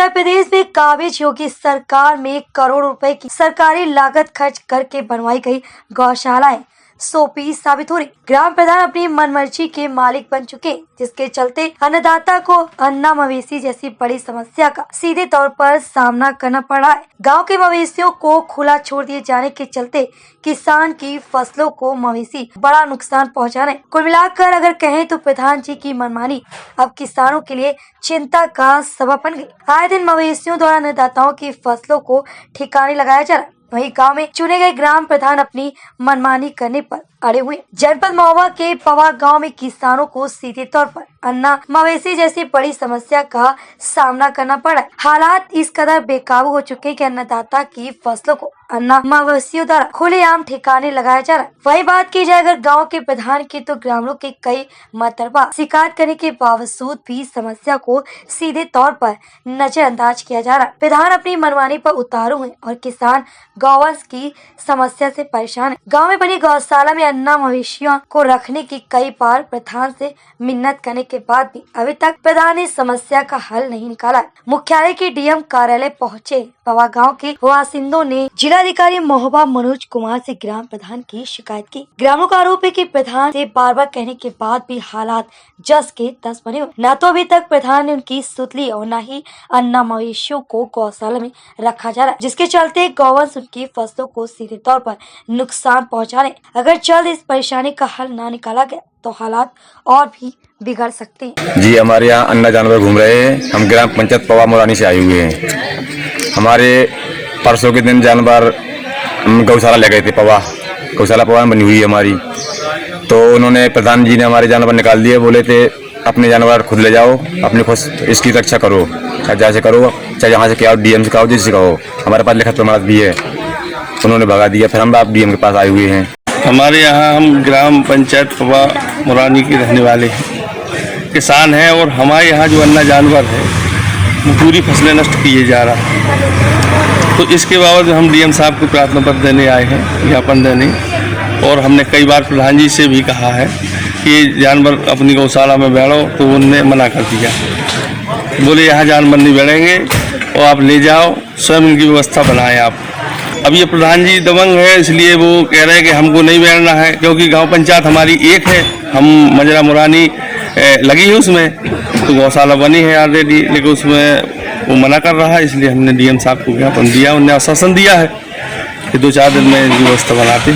उत्तर प्रदेश में काबिज योगी सरकार में करोड़ों रुपए की सरकारी लागत खर्च करके बनवाई गई गौशालाएं सोपी साबित हो रही। ग्राम प्रधान अपनी मनमर्जी के मालिक बन चुके, जिसके चलते अन्नदाता को अन्ना मवेशी जैसी बड़ी समस्या का सीधे तौर पर सामना करना पड़ रहा है। गांव के मवेशियों को खुला छोड़ दिए जाने के चलते किसान की फसलों को मवेशी बड़ा नुकसान पहुंचा रहे। कुल मिलाकर अगर कहें तो प्रधान जी की मनमानी अब किसानों के लिए चिंता का सबब बन गई। आए दिन मवेशियों द्वारा अन्नदाताओं की फसलों को ठिकाने लगाया जा रहा है। वहीं गांव में चुने गए ग्राम प्रधान अपनी मनमानी करने पर अड़े हुए। जनपद महोबा के पवा गांव में किसानों को सीधे तौर पर अन्ना मवेशी जैसी बड़ी समस्या का सामना करना पड़ा। हालात इस कदर बेकाबू हो चुके हैं कि अन्नदाता की फसलों को अन्ना मवेशियों द्वारा खुलेआम ठिकाने लगाया जा रहा है। वही बात की जाए अगर गांव के प्रधान की, तो ग्रामीणों के कई मरतबा शिकायत करने के बावजूद भी समस्या को सीधे तौर पर नजरअंदाज किया जा रहा है। प्रधान अपनी मनमानी पर उतारू है और किसान गौवंश की समस्या से परेशान है। गाँव में बनी गौशाला में अन्ना मवेशियों को रखने की कई बार प्रधान से मिन्नत करने के बाद भी अभी तक प्रधान ने समस्या का हल नहीं निकाला। मुख्यालय के डीएम कार्यालय पहुंचे पवा गांव के वासिंदों ने जिलाधिकारी महोबा मनोज कुमार से ग्राम प्रधान की शिकायत की। ग्रामीणों का आरोप है कि प्रधान से बार बार कहने के बाद भी हालात जस के तस बने हुए। न तो अभी तक प्रधान ने उनकी सुध ली और न ही अन्ना मवेशियों को गौशाला में रखा जा रहा है, जिसके चलते गौवंश उनकी फसलों को सीधे तौर पर नुकसान पहुँचा रहे। अगर जल्द इस परेशानी का हल न निकाला गया तो हालात और भी बिगड़ सकते हैं। जी, हमारे यहाँ अन्ना जानवर घूम रहे हैं। हम ग्राम पंचायत पवा मोरानी से आए हुए हैं। हमारे परसों के दिन जानवर गौशाला ले गए थे। गौशाला पवा में बनी हुई है हमारी, तो उन्होंने प्रधान जी ने हमारे जानवर निकाल दिए। बोले थे अपने जानवर खुद ले जाओ, अपने खुद इसकी रक्षा करो, चाहे जैसे करो, चाहे यहाँ से क्या डीएम से कहो, जिससे कहो। हमारे पास लिखित प्रमाण भी है। उन्होंने भगा दिया। फिर हम आप डीएम के पास आए हुए हैं। हमारे यहाँ हम ग्राम पंचायत पवा मोरानी के रहने वाले हैं, किसान हैं, और हमारे यहाँ जो अन्ना जानवर है वो पूरी फसलें नष्ट किए जा रहा है। तो इसके बावजूद हम डीएम साहब को प्रार्थना पत्र देने आए हैं, ज्ञापन देने, और हमने कई बार प्रधान जी से भी कहा है कि जानवर अपनी गौशाला में बैठो, तो उनने मना कर दिया। बोले यहाँ जानवर नहीं बैठेंगे और आप ले जाओ, स्वयं इनकी व्यवस्था बनाएं आप। अब ये प्रधान जी दबंग है, इसलिए वो कह रहे हैं कि हमको नहीं बैठना है, क्योंकि गांव पंचायत हमारी एक है। हम मजरा मुरानी लगी है उसमें, तो गौशाला बनी है ऑलरेडी, लेकिन उसमें वो मना कर रहा है। इसलिए हमने डीएम साहब को ज्ञापन दिया, उन्होंने आश्वासन दिया है कि 2-4 दिन में व्यवस्था बनाते।